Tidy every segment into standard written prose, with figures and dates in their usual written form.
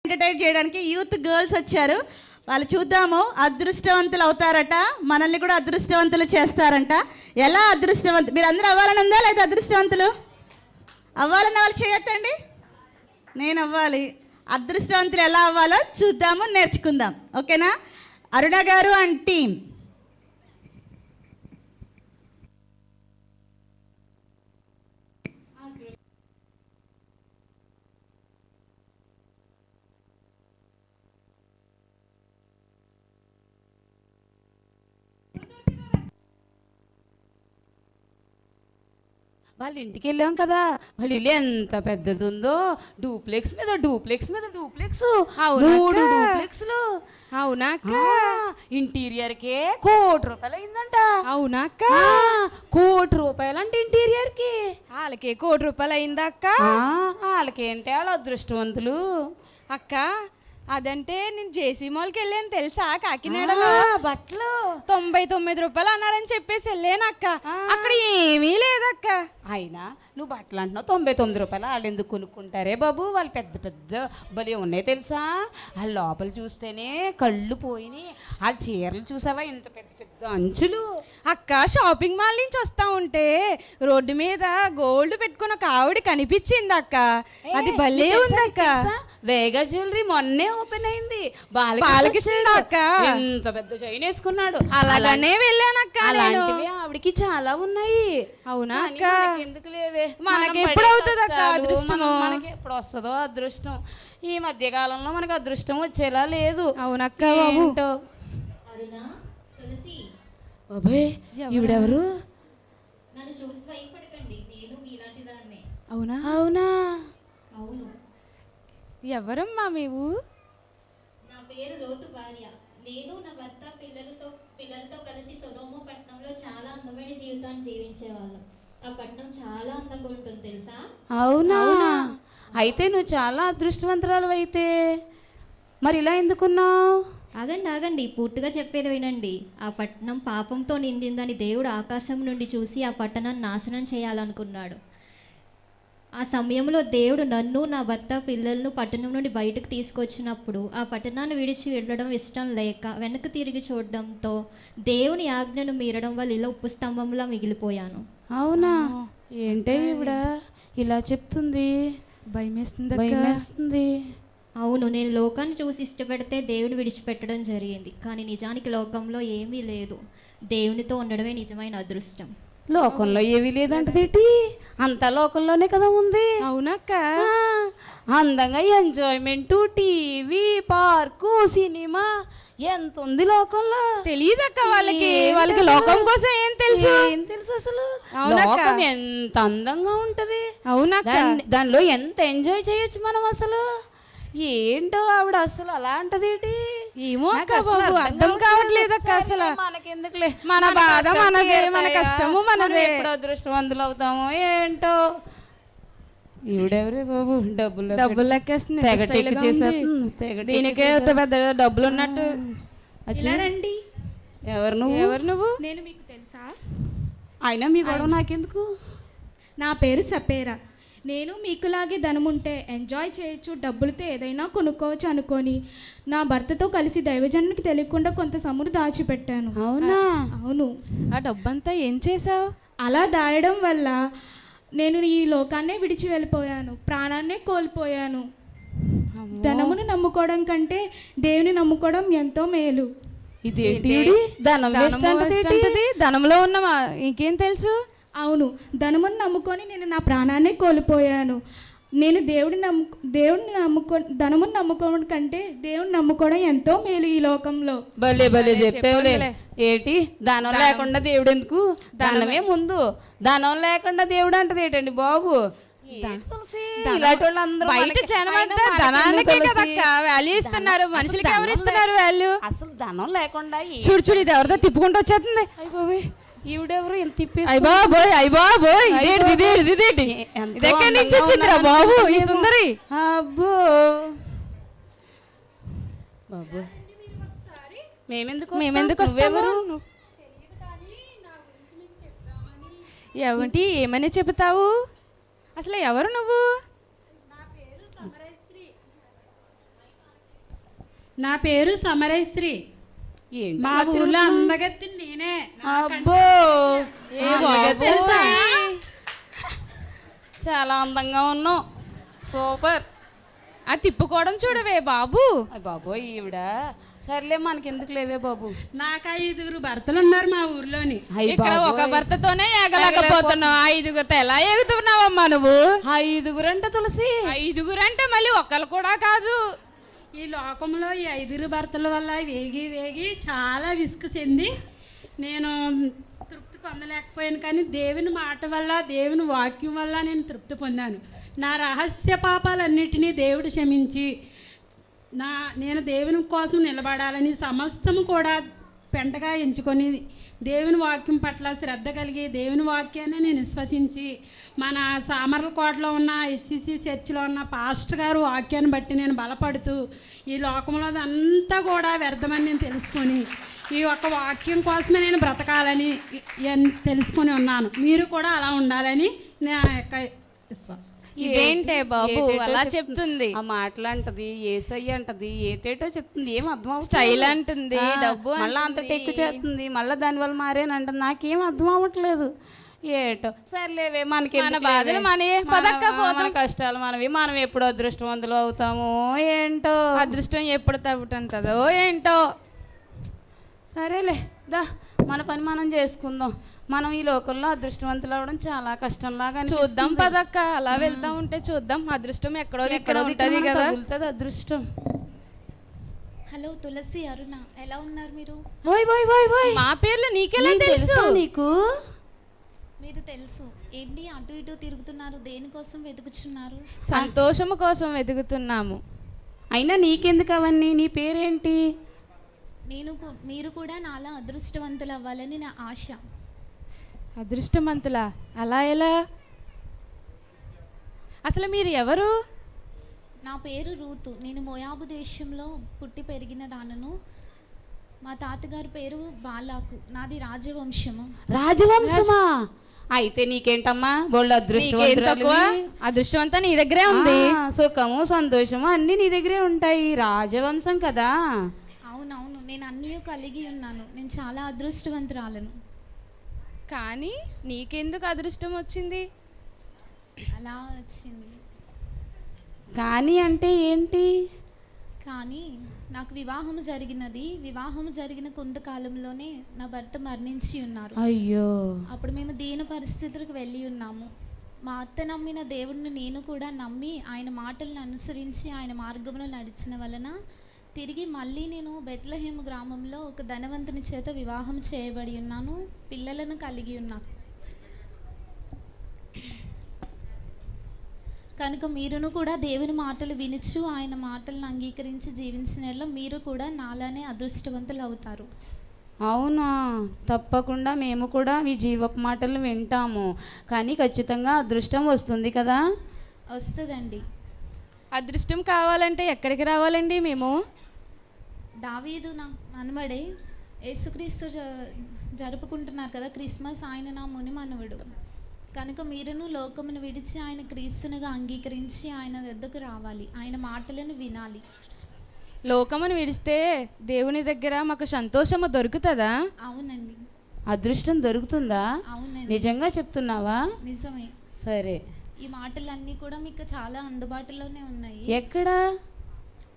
Entertain చేయడానికి youth girls వచ్చారు. వాళ్ళు చూద్దాము, అదృష్టవంతులు అవుతారట, మనల్ని కూడా అదృష్టవంతులు చేస్తారంట. ఎలా అదృష్టవంతులు? మీరు అందరూ అవ్వాలని ఉందా లేదా? అదృష్టవంతులు అవ్వాలన్న వాళ్ళు చేయొద్దండి. నేను అవ్వాలి. అదృష్టవంతులు ఎలా అవ్వాలో చూద్దాము, నేర్చుకుందాం. ఓకేనా? అరుణ గారు అండ్ టీమ్. వాళ్ళ ఇంటికి వెళ్ళాం కదా, వాళ్ళ ఇల్లు ఎంత పెద్దది ఉందో. డూప్లెక్స్ మీద డూప్లెక్స్ మీద డూప్లెక్స్, 3 డూప్లెక్స్లు. అవునా? ఇంటీరియర్కే ₹1,00,00,000 అయిందంట. అవునా? ₹1,00,00,000 అంటే ఇంటీరియర్ కి. వాళ్ళకి ₹1,00,00,000 అయిందా అక్క? వాళ్ళకేంటే వాళ్ళు అదృష్టవంతులు. అక్క అదంటే నేను జేసీ మాల్కి వెళ్ళాను తెలుసా, కాకినాడలో. బట్టలు ₹99 అన్నారని చెప్పేసి వెళ్ళాను అక్క. అక్కడ ఏమీ లేదక్క. అయినా నువ్వు బట్టలు అంటున్నావు, ₹99 వాళ్ళు ఎందుకు కొనుక్కుంటారే బాబు? వాళ్ళు పెద్ద పెద్ద భలే ఉన్నాయి తెలుసా. వాళ్ళ లోపల చూస్తేనే కళ్ళు పోయినాయి. వాళ్ళ చీరలు చూసావా, ఇంత పెద్ద పెద్ద అంచులు. అక్క షాపింగ్ మాల్ నుంచి వస్తా ఉంటే రోడ్డు మీద గోల్డ్ పెట్టుకున్న ఒక ఆవిడ కనిపించింది అక్క. అది భలే ఉంది అక్క. వేగా జ్యువెలరీ మొన్నే ఓపెన్ అయింది. బాలకృష్ణ అక్క ఇంత పెద్ద చైన్ వేసుకున్నాడు. అలాగనే వెళ్ళాను అక్క. అలాంటివి ఆవిడికి చాలా ఉన్నాయి. అవునా అక్క? ఎందుకు లేవే, మనకి ఎప్పుడు అవుతుంది అక్క అదృష్టం? మనకి ఎప్పుడు వస్తుందో అదృష్టం. ఈ మధ్య కాలంలో మనకు అదృష్టం వచ్చేలా లేదు. అవునక్క బాబు. బాబోయ్, ఈవిడెవరు? నన్ను చూసి భయపడకండి, నేను మీలాంటి దాన్నే. అవునా? అవునా? అవును. ఎవరమ్మా మీవు? నా పేరు లోతు భార్య. నేను నా భర్త పిల్లలతో కలిసి సొదొమ పట్టణంలో చాలా అందమైన జీవితాన్ని జీవించేవాళ్ళం. ఆ పట్టణం చాలా అందంగా ఉంటుంది తెలుసా. అవునా? అయితే నువ్వు చాలా అదృష్టవంతురాలు. అయితే మరి ఇలా ఎందుకున్నావు? ఆగండి, పూర్తిగా చెప్పేది వినండి. ఆ పట్టణం పాపంతో నిండిందని దేవుడు ఆకాశం నుండి చూసి ఆ పట్టణాన్ని నాశనం చేయాలనుకున్నాడు. ఆ సమయంలో దేవుడు నన్ను, నా భర్త, పిల్లలను పట్టణం నుండి బయటకు తీసుకొచ్చినప్పుడు ఆ పట్టణాన్ని విడిచి వెళ్ళడం ఇష్టం లేక వెనక్కి తిరిగి చూడడంతో దేవుని ఆజ్ఞను మీరడం వల్ల ఇలా ఉప్పు స్తంభంలా మిగిలిపోయాను. అవునా? ఏంటే ఈవిడ ఇలా చెప్తుంది? భయమేస్తుంది. అవును, నేను లోకాన్ని చూసి ఇష్టపడితే దేవుని విడిచిపెట్టడం జరిగింది. కానీ నిజానికి లోకంలో ఏమీ లేదు. దేవునితో ఉండడమే నిజమైన అదృష్టం. లోకంలో ఏమీ లేదంటదేటి? అంతా లోకంలోనే కదా ఉంది. అవునక్క. అందంగా ఎంజాయ్మెంట్, టీవీ, పార్కు, సినిమా ఎంత ఉంది లోకంలో. తెలియదక్క వాళ్ళకి లోకం కోసం ఏం తెలుసు అసలు? లోకం ఎంత అందంగా ఉంటది. అవునక్క. దానిలో ఎంత ఎంజాయ్ చేయొచ్చు మనం అసలు. ఏంటో ఆవిడ అసలు అలా అంటదేటి? ఏమో అక్క బాబు, అర్థం కావట్లేదు అక్క. అసలు మనకెందుకులే, మన బాధ మనదే, మన కష్టము మనదే. ఎప్పుడు అదృష్టవంతులు అవుతామో ఏంటో. ఈవిడెవరే బాబు, డబ్బులు లెక్కేస్తుంది. దీనికే పెద్ద డబ్బులు ఉన్నట్టు. రండి. ఎవరు నువ్వు? నేను మీకు తెలుసా? అయినా మీ గొడవ నాకెందుకు? నా పేరు సపేరా. నేను మీకులాగే ధనముంటే ఎంజాయ్ చేయొచ్చు, డబ్బులతో ఏదైనా కొనుక్కోవచ్చు అనుకొని నా భర్తతో కలిసి దైవజనునికి తెలియకుండా కొంత సొమ్మును దాచిపెట్టాను. అవునా? అవును. ఆ డబ్బంతా ఏం చేసావు? అలా దాయడం వల్ల నేను ఈ లోకాన్నే విడిచి వెళ్ళిపోయాను, ప్రాణాన్నే కోల్పోయాను. ధనమును నమ్ముకోవడం కంటే దేవుని నమ్ముకోవడం ఎంతో మేలు. ధనంలో ఉన్నమా ఇంకేం తెలుసు? అవును, ధనమును నమ్ముకొని నేను నా ప్రాణాన్ని కోల్పోయాను. నేను ధనమును నమ్ముకోవడం కంటే దేవుని నమ్ముకోవడం ఎంతో మేలు ఈ లోకంలో. భలే చెప్పేవులే. ఏంటి ధనం లేకుండా దేవుడు ఎందుకు? ధనమే ముందు. ధనం లేకుండా దేవుడు అంటది ఏంటండి బాబు? బయట జనమంతా ధనానికే కదక్క వాల్యూ ఇస్తున్నారు, మనుషులకి ఎవరు ఇస్తున్నారు వాల్యూ? అసలు ధనం లేకుండా చూడు ఇది ఎవరితో తిప్పుకుంటూ వచ్చేస్తుంది. ఈవిడెవరు ఎంత తిప్పేసి? ఎక్కడి నుంచి వచ్చిందిరా బాబు ఈ సుందరి? అబ్బో బాబు, మేమెందుకు వస్తాము? ఏమిటి ఏమని చెబుతావు? అసలు ఎవరు నువ్వు? నా పేరు సమరేశ్రీ. ఏంటి మా ఊర్లో అందగత్తి నేనే. అబ్బో ఏ బాబోయ్. చాలా అందంగా ఉన్నావు, సూపర్. ఆ తిప్పుకోవడం చూడవే బాబు. బాబోయ్ ఈవిడ. సర్లే మనకెందుకు లేవే బాబు. నాకు 5 భర్తలు ఉన్నారు మా ఊర్లోని. ఇక్కడ ఒక భర్తతోనే ఎగలేకపోతున్నావు, 5గురితో ఎలా ఎగుతున్నావమ్మా నువ్వు? 5గురంట తులసి. 5గురంటే మళ్ళీ ఒకరు కూడా కాదు. ఈ లోకంలో ఈ 5 భర్తల వల్ల వేగి వేగి చాలా విసుగు చెంది నేను తృప్తి పొందలేకపోయాను. కానీ దేవుని మాట వల్ల, దేవుని వాక్యం వల్ల నేను తృప్తి పొందాను. నా రహస్య పాపాలన్నిటినీ దేవుడు క్షమించి నేను దేవుని కోసం నిలబడాలని సమస్తము కూడా పెంటగా ఎంచుకొని దేవుని వాక్యం పట్ల శ్రద్ధ కలిగి దేవుని వాక్యాన్ని నేను విశ్వసించి మన సామర్లకోటలో ఉన్న హెచ్సిసి చర్చిలో ఉన్న పాస్టర్ గారు వాక్యాన్ని బట్టి నేను బలపడుతూ ఈ లోకంలో అంతా కూడా వ్యర్థమని నేను తెలుసుకొని ఈ ఒక్క వాక్యం కోసమే నేను బ్రతకాలని తెలుసుకొని ఉన్నాను. మీరు కూడా అలా ఉండాలని నా యొక్క విశ్వాసం. ఇదేంటే బాబు అలా చెప్తుంది? ఆ మాటలంటది, ఏసయ్య అంటది, ఏటేటో చెప్తుంది, ఏం అర్థం అవుతుంది? స్టైల్ అంటుంది, డబ్బు మళ్ళీ అంత టెక్కు చేస్తుంది, మళ్ళీ దానివల్ల మారేనంటుంది. నాకేం అర్థం అవ్వట్లేదు. ఏటో సర్లేవే, మనకి మన బాధలు మనయే, పదక్క పోదాం. మన కష్టాలు మనవి. మనం ఎప్పుడు అదృష్టవంతులు అవుతామో ఏంటో. అదృష్టం ఎప్పుడు తవ్వుతుందో ఏంటో. సరేలే దా, మన పని మనం చేసుకుందాం. మనం ఈ లోకంలో అదృష్టవంతులు అవ్వడం చాలా కష్టంలాగా చూద్దాం పదక్క, అలా వెళ్తా ఉంటే చూద్దాం. అదృష్టం ఎక్కడో ఇక్కడ ఉంటది కదా. అదృష్టం. హలో తులసి, అరుణ, ఎలా ఉన్నారు మీరు? ఓయ్ ఓయ్ ఓయ్ ఓయ్, మా పేర్లు నీకెలా తెలుసు? నీకు మీరు తెలుసు ఏంటి అటు ఇటు తిరుగుతున్నారు? దేనికోసం వెతుకుచున్నారు? సంతోషము కోసం వెతుకుతున్నాము. అయినా నీకెందుకు అవన్నీ? నీ పేరేంటి? మీరు కూడా నాలా అదృష్టవంతులు అవ్వాలని నా ఆశ. అదృష్టవంతులా? అలా ఎలా? అసలు మీరు ఎవరు? నా పేరు రూతు. నేను మోయాబు దేశంలో పుట్టి పెరిగిన దానను. మా తాతగారి పేరు బాలాకు. నాది రాజవంశము. రాజవంశమా? అయితే నీకేంటమ్మా, బోల్డ్ అదృష్టం అంతా నీ దగ్గరే ఉంది. సుఖము సంతోషము అన్ని నీ దగ్గరే ఉంటాయి. రాజవంశం కదా. అవునవును, నేను అన్నీ కలిగి ఉన్నాను. నేను చాలా అదృష్టవంతురాలను. కానీ నీకెందుకు అదృష్టం వచ్చింది? అలా వచ్చింది. కానీ అంటే ఏంటి? కానీ నాకు వివాహం జరిగినది. వివాహం జరిగిన కొంతకాలంలోనే నా భర్త మరణించి ఉన్నారు. అయ్యో. అప్పుడు మేము దీన పరిస్థితులకు వెళ్ళి ఉన్నాము. మా అత్త నమ్మిన దేవుడిని నేను కూడా నమ్మి ఆయన మాటలను అనుసరించి ఆయన మార్గంలో నడిచిన వలన తిరిగి మళ్ళీ నేను బెత్లెహేము గ్రామంలో ఒక ధనవంతుని చేత వివాహం చేయబడి ఉన్నాను. పిల్లలను కలిగి ఉన్నాను. కనుక మీరును కూడా దేవుని మాటలు వినుచు ఆయన మాటలను అంగీకరించి జీవించిన మీరు కూడా నాలానే అదృష్టవంతులు అవుతారు. అవునా? తప్పకుండా మేము కూడా మీ జీవపు మాటలు వింటాము. కానీ ఖచ్చితంగా అదృష్టం వస్తుంది కదా? వస్తుందండి. అదృష్టం కావాలంటే ఎక్కడికి రావాలండి మేము? దావీదు నా మనవడే. యేసుక్రీస్తు జరుపుకుంటున్నారు కదా క్రిస్మస్. ఆయన నా ముని మనవడు. కనుక మీరును లోకమును విడిచి ఆయన క్రీస్తునిగా అంగీకరించి ఆయన వద్దకు రావాలి. ఆయన మాటలను వినాలి. లోకమును విడిస్తే దేవుని దగ్గర మాకు సంతోషము దొరుకుతుందా? అవునండి. అదృష్టం దొరుకుతుందా? అవునండి. నిజంగా చెప్తున్నావా? నిజమే. సరే. ఈ మాటలన్నీ కూడా మీకు చాలా అందుబాటులోనే ఉన్నాయి. ఎక్కడ?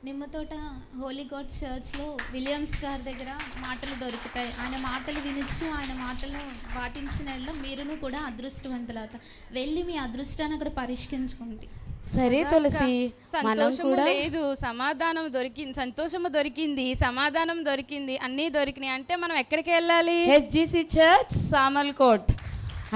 నిమ్మతోట హోలీ గాడ్ చర్చ్లో విలియమ్స్ గారి దగ్గర మాటలు దొరుకుతాయి. ఆయన మాటలు వినొచ్చు. ఆయన మాటలు పాటించిన మీరును కూడా అదృష్టవంతులవుతారు. వెళ్ళి మీ అదృష్టాన్ని అక్కడ పరిష్కరించుకోండి. సరే తులసి, సంతోషము లేదు, సమాధానం దొరికింది. సంతోషము దొరికింది, సమాధానం దొరికింది, అన్నీ దొరికినాయి అంటే మనం ఎక్కడికి వెళ్ళాలి? హెచ్జిసి చర్చ్, సామర్లకోట్.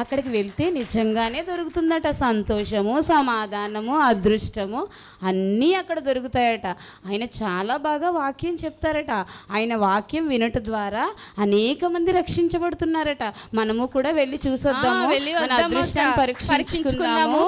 అక్కడికి వెళ్తే నిజంగానే దొరుకుతుందట. సంతోషము, సమాధానము, అదృష్టము అన్నీ అక్కడ దొరుకుతాయట. ఆయన చాలా బాగా వాక్యం చెప్తారట. ఆయన వాక్యం వినటం ద్వారా అనేక మంది రక్షించబడుతున్నారట. మనము కూడా వెళ్ళి చూసొద్దాము, మన అదృష్టాన్ని పరీక్షించుకుందాము.